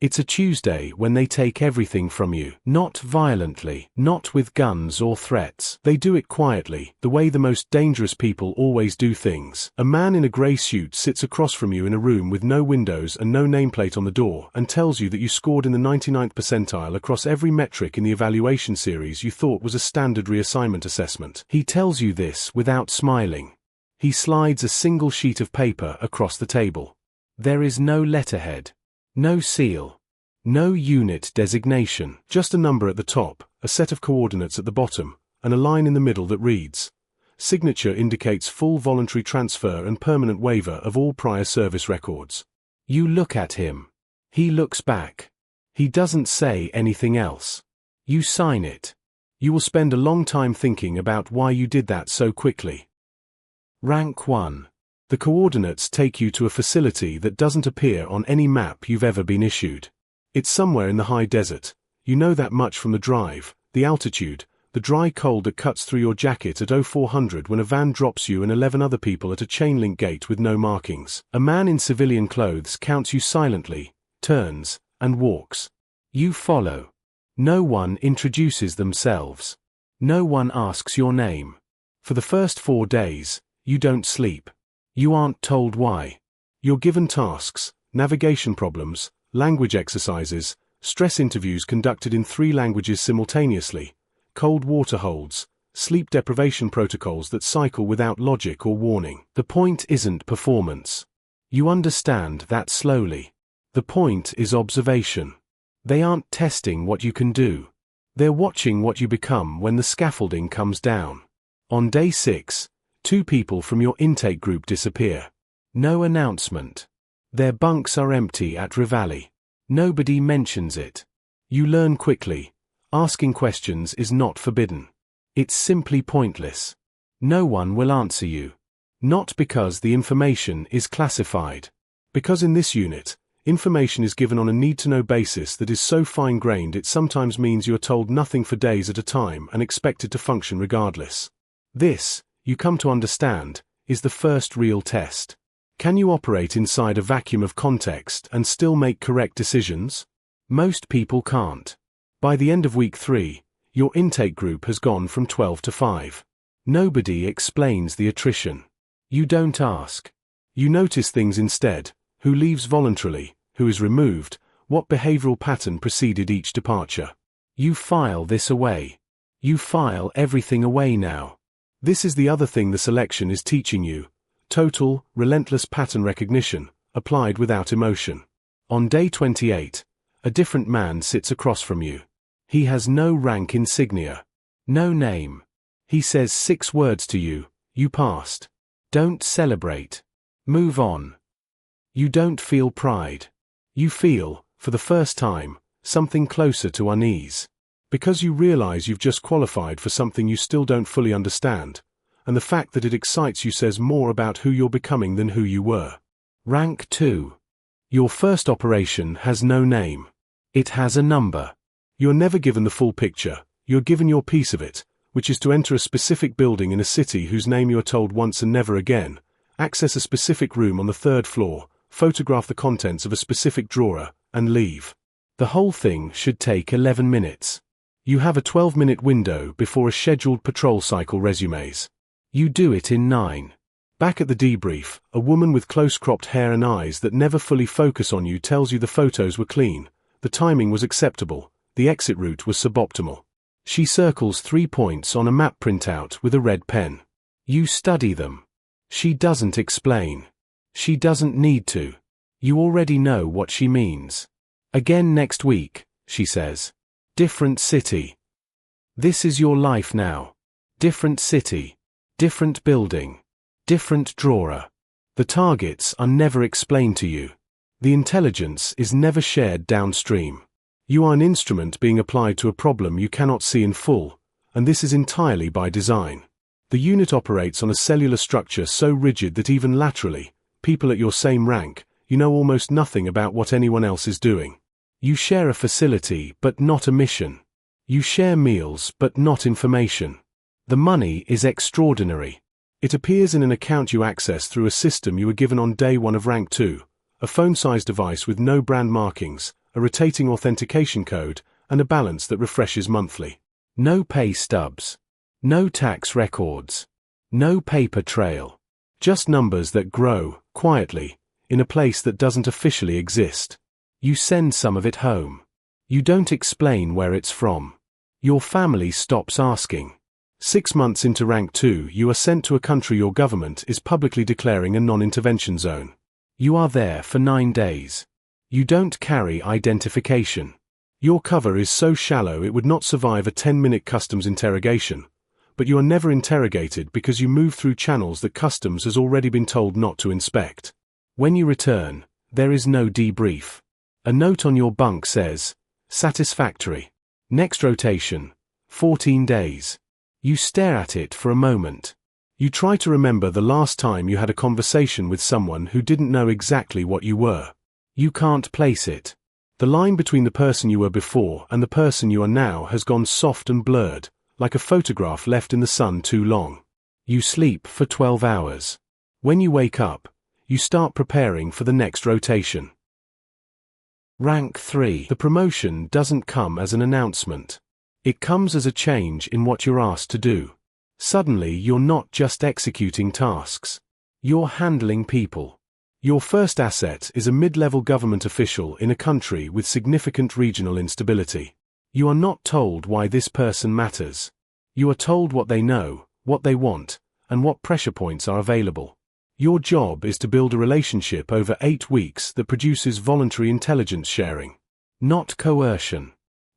It's a Tuesday when they take everything from you. Not violently, not with guns or threats. They do it quietly, the way the most dangerous people always do things. A man in a grey suit sits across from you in a room with no windows and no nameplate on the door and tells you that you scored in the 99th percentile across every metric in the evaluation series you thought was a standard reassignment assessment. He tells you this without smiling. He slides a single sheet of paper across the table. There is no letterhead. No seal. No unit designation. Just a number at the top, a set of coordinates at the bottom, and a line in the middle that reads, "Signature indicates full voluntary transfer and permanent waiver of all prior service records." You look at him. He looks back. He doesn't say anything else. You sign it. You will spend a long time thinking about why you did that so quickly. Rank 1. The coordinates take you to a facility that doesn't appear on any map you've ever been issued. It's somewhere in the high desert. You know that much from the drive, the altitude, the dry cold that cuts through your jacket at 0400 when a van drops you and 11 other people at a chain-link gate with no markings. A man in civilian clothes counts you silently, turns, and walks. You follow. No one introduces themselves. No one asks your name. For the first 4 days, you don't sleep. You aren't told why. You're given tasks, navigation problems, language exercises, stress interviews conducted in 3 languages simultaneously, cold water holds, sleep deprivation protocols that cycle without logic or warning. The point isn't performance. You understand that slowly. The point is observation. They aren't testing what you can do. They're watching what you become when the scaffolding comes down. On day 6, 2 people from your intake group disappear. No announcement. Their bunks are empty at Rivali. Nobody mentions it. You learn quickly. Asking questions is not forbidden. It's simply pointless. No one will answer you. Not because the information is classified. Because in this unit, information is given on a need-to-know basis that is so fine-grained it sometimes means you are told nothing for days at a time and expected to function regardless. This, you come to understand, is the first real test. Can you operate inside a vacuum of context and still make correct decisions? Most people can't. By the end of week 3, your intake group has gone from 12 to 5. Nobody explains the attrition. You don't ask. You notice things instead: who leaves voluntarily, who is removed, what behavioral pattern preceded each departure. You file this away. You file everything away now. This is the other thing the selection is teaching you: total, relentless pattern recognition, applied without emotion. On day 28, a different man sits across from you. He has no rank insignia. No name. He says 6 words to you: you passed. Don't celebrate. Move on. You don't feel pride. You feel, for the first time, something closer to unease. Because you realize you've just qualified for something you still don't fully understand, and the fact that it excites you says more about who you're becoming than who you were. Rank 2. Your first operation has no name. It has a number. You're never given the full picture. You're given your piece of it, which is to enter a specific building in a city whose name you're told once and never again, access a specific room on the 3rd floor, photograph the contents of a specific drawer, and leave. The whole thing should take 11 minutes. You have a 12-minute window before a scheduled patrol cycle resumes. You do it in 9. Back at the debrief, a woman with close-cropped hair and eyes that never fully focus on you tells you the photos were clean, the timing was acceptable, the exit route was suboptimal. She circles 3 points on a map printout with a red pen. You study them. She doesn't explain. She doesn't need to. You already know what she means. Again next week, she says. Different city. This is your life now. Different city. Different building. Different drawer. The targets are never explained to you. The intelligence is never shared downstream. You are an instrument being applied to a problem you cannot see in full, and this is entirely by design. The unit operates on a cellular structure so rigid that even laterally, people at your same rank, you know almost nothing about what anyone else is doing. You share a facility, but not a mission. You share meals, but not information. The money is extraordinary. It appears in an account you access through a system you were given on day 1 of rank 2, a phone-sized device with no brand markings, a rotating authentication code, and a balance that refreshes monthly. No pay stubs. No tax records. No paper trail. Just numbers that grow, quietly, in a place that doesn't officially exist. You send some of it home. You don't explain where it's from. Your family stops asking. 6 months into Rank 2, you are sent to a country your government is publicly declaring a non-intervention zone. You are there for 9 days. You don't carry identification. Your cover is so shallow it would not survive a 10-minute customs interrogation, but you are never interrogated because you move through channels that customs has already been told not to inspect. When you return, there is no debrief. A note on your bunk says, "Satisfactory. Next rotation, 14 days. You stare at it for a moment. You try to remember the last time you had a conversation with someone who didn't know exactly what you were. You can't place it. The line between the person you were before and the person you are now has gone soft and blurred, like a photograph left in the sun too long. You sleep for 12 hours. When you wake up, you start preparing for the next rotation. Rank 3. The promotion doesn't come as an announcement. It comes as a change in what you're asked to do. Suddenly you're not just executing tasks. You're handling people. Your first asset is a mid-level government official in a country with significant regional instability. You are not told why this person matters. You are told what they know, what they want, and what pressure points are available. Your job is to build a relationship over 8 weeks that produces voluntary intelligence sharing. Not coercion.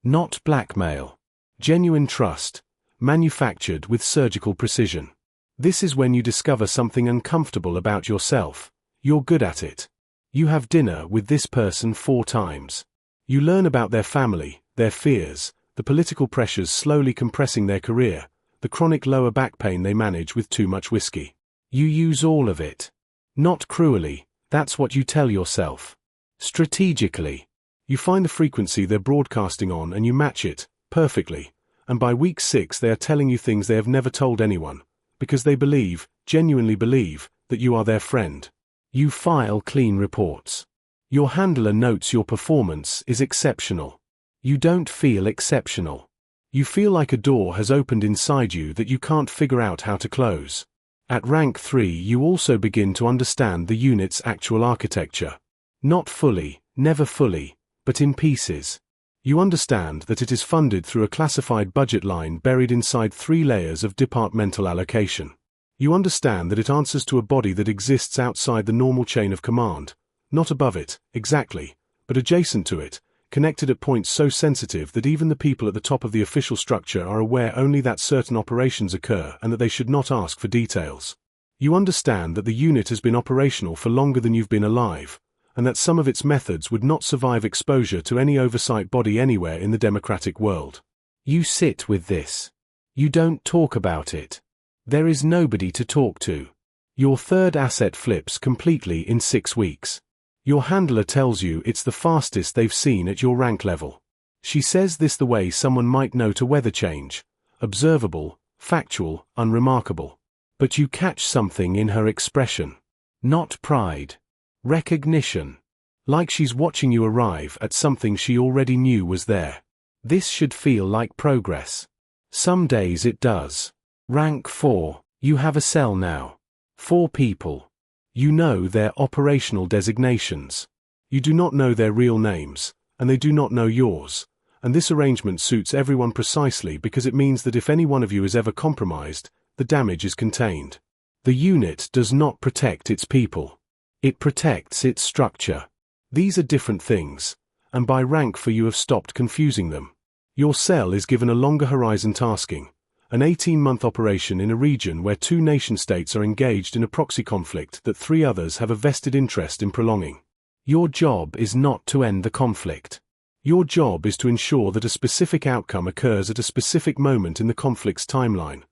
Not blackmail. Genuine trust, manufactured with surgical precision. This is when you discover something uncomfortable about yourself. You're good at it. You have dinner with this person 4 times. You learn about their family, their fears, the political pressures slowly compressing their career, the chronic lower back pain they manage with too much whiskey. You use all of it. Not cruelly, that's what you tell yourself. Strategically. You find the frequency they're broadcasting on and you match it, perfectly, and by week 6 they are telling you things they have never told anyone, because they believe, genuinely believe, that you are their friend. You file clean reports. Your handler notes your performance is exceptional. You don't feel exceptional. You feel like a door has opened inside you that you can't figure out how to close. At Rank 3 you also begin to understand the unit's actual architecture. Not fully, never fully, but in pieces. You understand that it is funded through a classified budget line buried inside 3 layers of departmental allocation. You understand that it answers to a body that exists outside the normal chain of command, not above it, exactly, but adjacent to it, connected at points so sensitive that even the people at the top of the official structure are aware only that certain operations occur and that they should not ask for details. You understand that the unit has been operational for longer than you've been alive, and that some of its methods would not survive exposure to any oversight body anywhere in the democratic world. You sit with this. You don't talk about it. There is nobody to talk to. Your third asset flips completely in 6 weeks. Your handler tells you it's the fastest they've seen at your rank level. She says this the way someone might note a weather change. Observable, factual, unremarkable. But you catch something in her expression. Not pride. Recognition. Like she's watching you arrive at something she already knew was there. This should feel like progress. Some days it does. Rank 4. You have a cell now. 4 people. You know their operational designations. You do not know their real names, and they do not know yours, and this arrangement suits everyone precisely because it means that if any one of you is ever compromised, the damage is contained. The unit does not protect its people. It protects its structure. These are different things, and by rank 4 you have stopped confusing them. Your cell is given a longer horizon tasking, an 18-month operation in a region where 2 nation-states are engaged in a proxy conflict that 3 others have a vested interest in prolonging. Your job is not to end the conflict. Your job is to ensure that a specific outcome occurs at a specific moment in the conflict's timeline,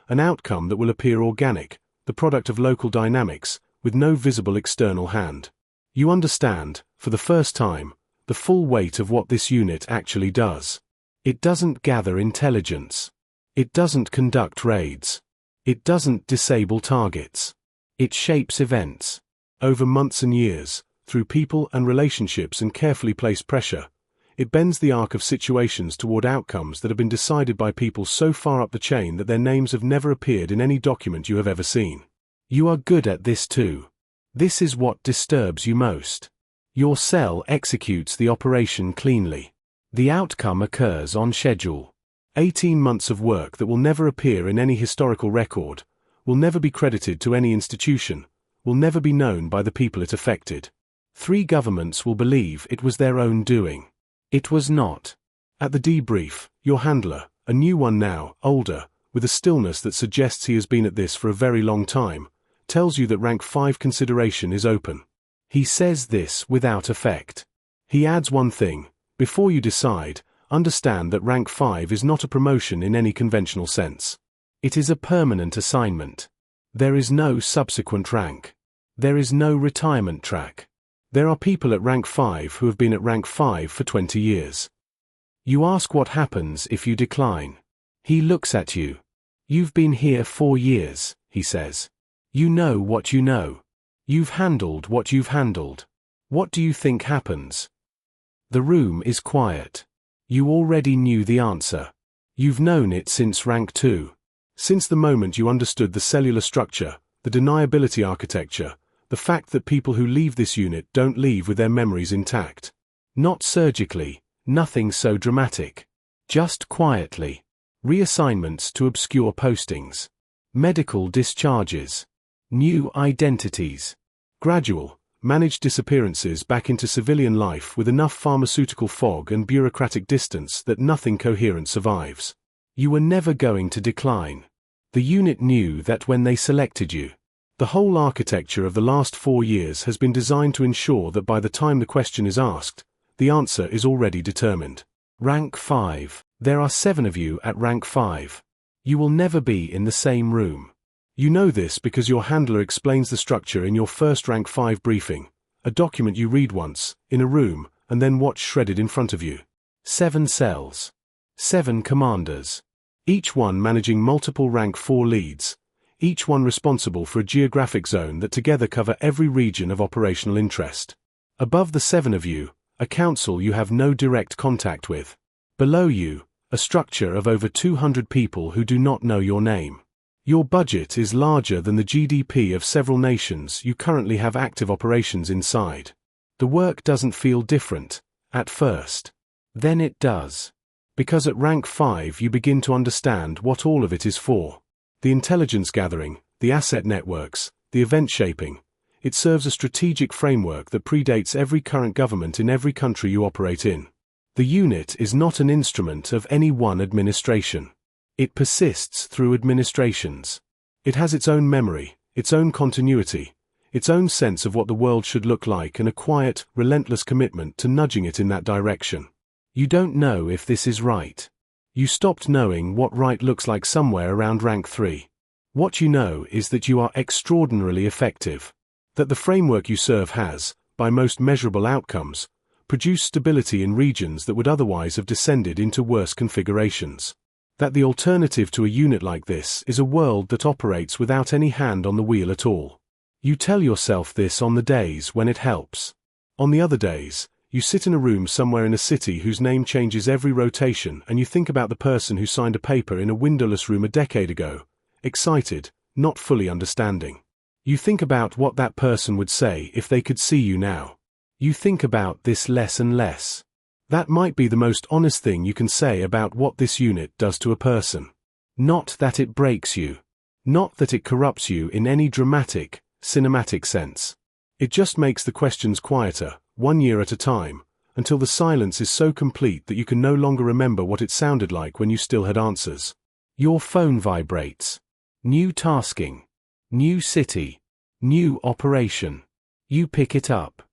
an outcome that will appear organic, the product of local dynamics, with no visible external hand. You understand, for the first time, the full weight of what this unit actually does. It doesn't gather intelligence. It doesn't conduct raids. It doesn't disable targets. It shapes events. Over months and years, through people and relationships and carefully placed pressure, It bends the arc of situations toward outcomes that have been decided by people so far up the chain that their names have never appeared in any document you have ever seen. You are good at this too. This is what disturbs you most. Your cell executes the operation cleanly. The outcome occurs on schedule. 18 months of work that will never appear in any historical record, will never be credited to any institution, will never be known by the people it affected. 3 governments will believe it was their own doing. It was not. At the debrief, your handler, a new one now, older, with a stillness that suggests he has been at this for a very long time, tells you that rank 5 consideration is open. He says this without effect. He adds one thing: before you decide, understand that rank 5 is not a promotion in any conventional sense. It is a permanent assignment. There is no subsequent rank. There is no retirement track. There are people at rank 5 who have been at rank 5 for 20 years. You ask what happens if you decline. He looks at you. You've been here 4 years, he says. You know what you know. You've handled what you've handled. What do you think happens? The room is quiet. You already knew the answer. You've known it since rank 2. Since the moment you understood the cellular structure, the deniability architecture, the fact that people who leave this unit don't leave with their memories intact. Not surgically, nothing so dramatic. Just quietly. Reassignments to obscure postings. Medical discharges. New identities. Gradual, managed disappearances back into civilian life with enough pharmaceutical fog and bureaucratic distance that nothing coherent survives. You were never going to decline. The unit knew that when they selected you. The whole architecture of the last 4 years has been designed to ensure that by the time the question is asked, the answer is already determined. Rank 5. There are 7 of you at rank 5. You will never be in the same room. You know this because your handler explains the structure in your first rank 5 briefing, a document you read once, in a room, and then watch shredded in front of you. 7 cells. 7 commanders. Each one managing multiple rank 4 leads. Each one responsible for a geographic zone that together cover every region of operational interest. Above the 7 of you, a council you have no direct contact with. Below you, a structure of over 200 people who do not know your name. Your budget is larger than the GDP of several nations you currently have active operations inside. The work doesn't feel different, at first. Then it does. Because at rank 5 you begin to understand what all of it is for. The intelligence gathering, the asset networks, the event shaping. It serves a strategic framework that predates every current government in every country you operate in. The unit is not an instrument of any one administration. It persists through administrations. It has its own memory, its own continuity, its own sense of what the world should look like, and a quiet, relentless commitment to nudging it in that direction. You don't know if this is right. You stopped knowing what right looks like somewhere around rank 3. What you know is that you are extraordinarily effective. That the framework you serve has, by most measurable outcomes, produced stability in regions that would otherwise have descended into worse configurations. That the alternative to a unit like this is a world that operates without any hand on the wheel at all. You tell yourself this on the days when it helps. On the other days, you sit in a room somewhere in a city whose name changes every rotation, and you think about the person who signed a paper in a windowless room a decade ago, excited, not fully understanding. You think about what that person would say if they could see you now. You think about this less and less. That might be the most honest thing you can say about what this unit does to a person. Not that it breaks you. Not that it corrupts you in any dramatic, cinematic sense. It just makes the questions quieter, 1 year at a time, until the silence is so complete that you can no longer remember what it sounded like when you still had answers. Your phone vibrates. New tasking. New city. New operation. You pick it up.